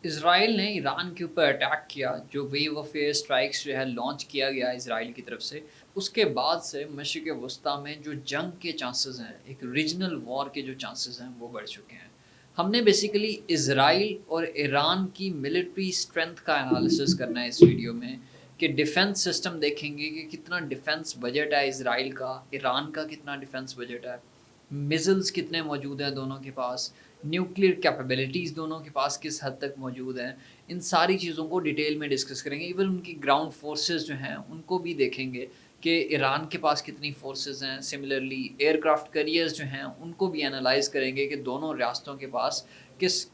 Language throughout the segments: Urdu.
اسرائیل نے ایران کے اوپر اٹیک کیا، جو ویو آف ایئر اسٹرائکس جو ہے لانچ کیا گیا اسرائیل کی طرف سے، اس کے بعد سے مشرق وسطیٰ میں جو جنگ کے چانسز ہیں، ایک ریجنل وار کے جو چانسز ہیں وہ بڑھ چکے ہیں۔ ہم نے بیسیکلی اسرائیل اور ایران کی ملٹری اسٹرینتھ کا انالیسس کرنا ہے اس ویڈیو میں، کہ ڈیفنس سسٹم دیکھیں گے کہ کتنا ڈیفنس بجٹ ہے اسرائیل کا، ایران کا کتنا ڈیفنس بجٹ ہے، میزلز کتنے موجود ہیں دونوں کے پاس، نیوکلیر کیپیبلٹیز دونوں کے پاس کس حد تک موجود ہیں۔ ان ساری چیزوں کو ڈیٹیل میں ڈسکس کریں گے، ایون ان کی گراؤنڈ فورسز جو ہیں ان کو بھی دیکھیں گے کہ ایران کے پاس کتنی فورسز ہیں۔ سملرلی ایئر کرافٹ کیریئرز جو ہیں ان کو بھی انالائز کریں گے کہ دونوں ریاستوں کے پاس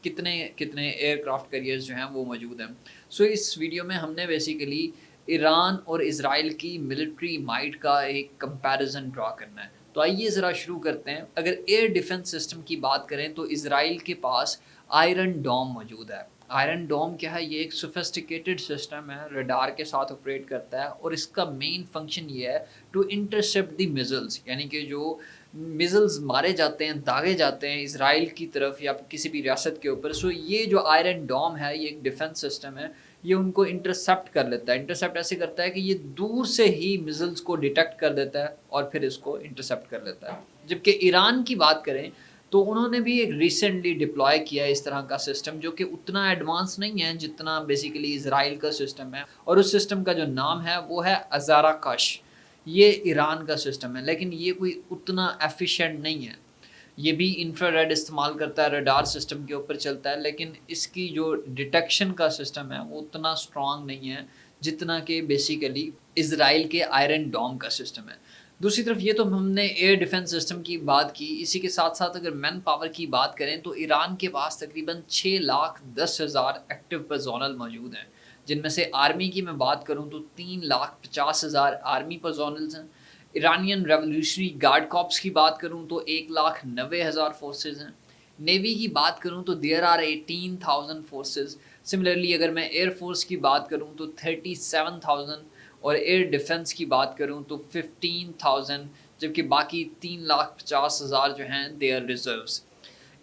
کتنے ایئر کرافٹ کیریئرز جو ہیں وہ موجود ہیں۔ سو اس ویڈیو میں ہم نے بیسیکلی ایران اور اسرائیل کی ملٹری مائٹ کا ایک کمپیریزن ڈرا کرنا ہے۔ تو آئیے ذرا شروع کرتے ہیں۔ اگر ایئر ڈیفنس سسٹم کی بات کریں تو اسرائیل کے پاس آئرن ڈوم موجود ہے۔ آئرن ڈوم کیا ہے؟ یہ ایک سوفسٹیکیٹڈ سسٹم ہے، ریڈار کے ساتھ آپریٹ کرتا ہے، اور اس کا مین فنکشن یہ ہے ٹو انٹرسیپٹ دی میزلز، یعنی کہ جو میزلز مارے جاتے ہیں، داغے جاتے ہیں اسرائیل کی طرف یا کسی بھی ریاست کے اوپر، سو یہ جو آئرن ڈوم ہے یہ ایک ڈیفنس سسٹم ہے، یہ ان کو انٹرسیپٹ کر لیتا ہے۔ انٹرسیپٹ ایسے کرتا ہے کہ یہ دور سے ہی میزلز کو ڈیٹیکٹ کر دیتا ہے اور پھر اس کو انٹرسیپٹ کر لیتا ہے۔ جبکہ ایران کی بات کریں تو انہوں نے بھی ایک ریسنٹلی ڈپلوائے کیا ہے اس طرح کا سسٹم، جو کہ اتنا ایڈوانس نہیں ہے جتنا بیسیکلی اسرائیل کا سسٹم ہے، اور اس سسٹم کا جو نام ہے وہ ہے ازارا کش۔ یہ ایران کا سسٹم ہے، لیکن یہ کوئی اتنا ایفیشینٹ نہیں ہے۔ یہ بھی انفرا ریڈ استعمال کرتا ہے، ریڈار سسٹم کے اوپر چلتا ہے، لیکن اس کی جو ڈیٹیکشن کا سسٹم ہے وہ اتنا اسٹرانگ نہیں ہے جتنا کہ بیسیکلی اسرائیل کے آئرن ڈوم کا سسٹم ہے۔ دوسری طرف یہ تو ہم نے ایئر ڈیفنس سسٹم کی بات کی، اسی کے ساتھ ساتھ اگر مین پاور کی بات کریں تو ایران کے پاس تقریباً 6,10,000 ایکٹیو پرزونل موجود ہیں، جن میں سے آرمی کی میں بات کروں تو 3,50,000 آرمی پرزونلز ہیں۔ ایرانین ریولوشنری گارڈ کارپس کی بات کروں تو 1,90,000 فورسز ہیں۔ نیوی کی بات کروں تو دیر آر 18,000 فورسز۔ سملرلی اگر میں ایئر فورس کی بات کروں تو 37,000، اور ایئر ڈیفنس کی بات کروں تو 15,000، جبکہ باقی 3,50,000 جو ہیں دے آر ریزروز۔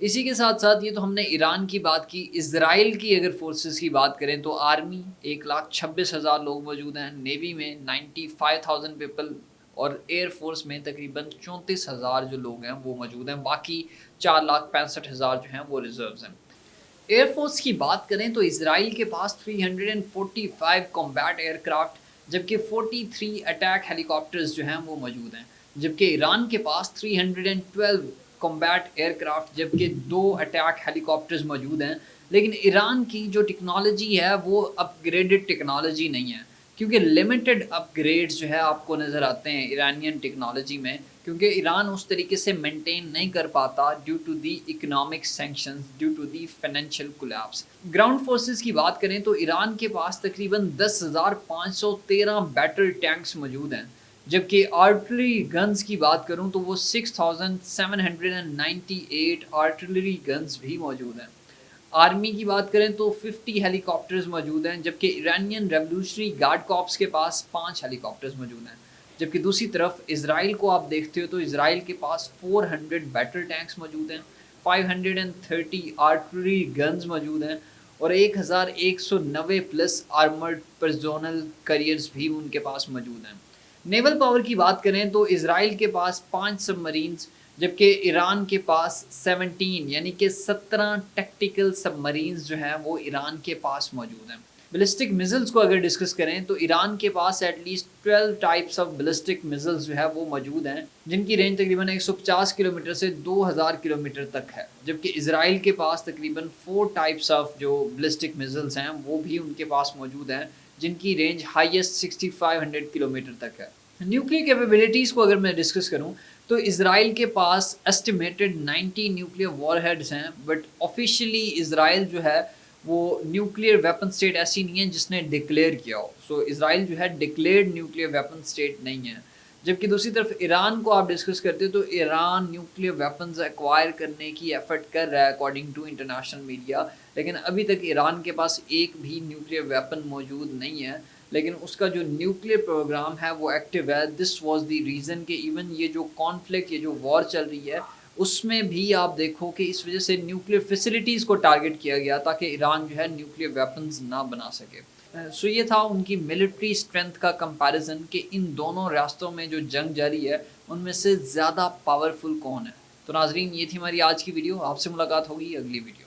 اسی کے ساتھ ساتھ یہ تو ہم نے ایران کی بات کی۔ اسرائیل کی اگر فورسز کی بات کریں تو آرمی 1,26,000 لوگ موجود ہیں، نیوی میں 95,000 پیپل، اور ایئر فورس میں تقریباً 34,000 جو لوگ ہیں وہ موجود ہیں، باقی 4,65,000 جو ہیں وہ ریزروز ہیں۔ ایئر فورس کی بات کریں تو اسرائیل کے پاس 345 کمبیٹ ایئر کرافٹ، جبکہ 43 اٹیک ہیلی کاپٹرز جو ہیں وہ موجود ہیں، جبکہ ایران کے پاس 312 کمبیٹ ایئر کرافٹ جبکہ 2 اٹیک ہیلی کاپٹرز موجود ہیں۔ لیکن ایران کی جو ٹیکنالوجی ہے وہ اپ گریڈڈ ٹیکنالوجی نہیں ہے، کیونکہ لمیٹڈ اپ گریڈز جو ہے آپ کو نظر آتے ہیں ایرانین ٹیکنالوجی میں، کیونکہ ایران اس طریقے سے مینٹین نہیں کر پاتا due to the economic sanctions, due to the financial collapse. Ground forces کی بات کریں تو ایران کے پاس تقریباً 10,513 بیٹل ٹینکس موجود ہیں، جبکہ آرٹلری گنز کی بات کروں تو وہ 6,798 آرٹلری گنز بھی موجود ہیں۔ آرمی کی بات کریں تو 50 ہیلی کاپٹرز موجود ہیں، جبکہ ایرانین ریولوشنری گارڈ کارپس کے پاس 5 ہیلی کاپٹرز موجود ہیں۔ جبکہ دوسری طرف اسرائیل کو آپ دیکھتے ہو تو اسرائیل کے پاس 400 بیٹل ٹینکس موجود ہیں، 530 آرٹلری گنز موجود ہیں، اور 1,190 پلس آرمرڈ پرزونل کیریئرز بھی ان کے پاس موجود ہیں۔ نیول پاور کی بات کریں تو اسرائیل کے پاس 5 سب مرینز، جبکہ ایران کے پاس 17، یعنی کہ 17 ٹیکٹیکل سب مرینز جو ہیں وہ ایران کے پاس موجود ہیں۔ بلسٹک میزلز کو اگر ڈسکس کریں تو ایران کے پاس at least 12 types of ballistic missiles جو ہے وہ موجود ہیں، جن کی رینج تقریباً 150 کلومیٹر سے 2,000 کلومیٹر تک ہے، جبکہ اسرائیل کے پاس تقریباً 4 ٹائپس آف جو بلسٹک میزلز ہیں وہ بھی ان کے پاس موجود ہیں، جن کی رینج ہائیسٹ 6,500 کلومیٹر تک ہے۔ نیوکلیر کیپیبلٹیز کو اگر میں ڈسکس کروں تو اسرائیل کے پاس اسٹیمیٹڈ 90 نیوکلیر وار ہیڈز ہیں، بٹ آفیشیلی اسرائیل جو ہے وہ نیوکلیر ویپن سٹیٹ ایسی نہیں ہے جس نے ڈکلیئر کیا ہو۔ سو اسرائیل جو ہے ڈکلیئرڈ نیوکلیر ویپن سٹیٹ نہیں ہے۔ جبکہ دوسری طرف ایران کو آپ ڈسکس کرتے تو ایران نیوکلیر ویپنز ایکوائر کرنے کی ایفرٹ کر رہا ہے اکارڈنگ ٹو انٹرنیشنل میڈیا، لیکن ابھی تک ایران کے پاس ایک بھی نیوکلیر ویپن موجود نہیں ہے، لیکن اس کا جو نیوکلیر پروگرام ہے وہ ایکٹیو ہے۔ دس واز دی ریزن کہ ایون یہ جو کانفلکٹ، یہ جو وار چل رہی ہے اس میں بھی آپ دیکھو کہ اس وجہ سے نیوکلیر فیسلٹیز کو ٹارگٹ کیا گیا تاکہ ایران جو ہے نیوکلیر ویپنز نہ بنا سکے. سو یہ تھا ان کی ملٹری اسٹرینتھ کا کمپیریزن کہ ان دونوں ریاستوں میں جو جنگ جاری ہے ان میں سے زیادہ پاورفل کون ہے. تو ناظرین، یہ تھی ہماری آج کی ویڈیو. آپ سے ملاقات ہوگی اگلی ویڈیو.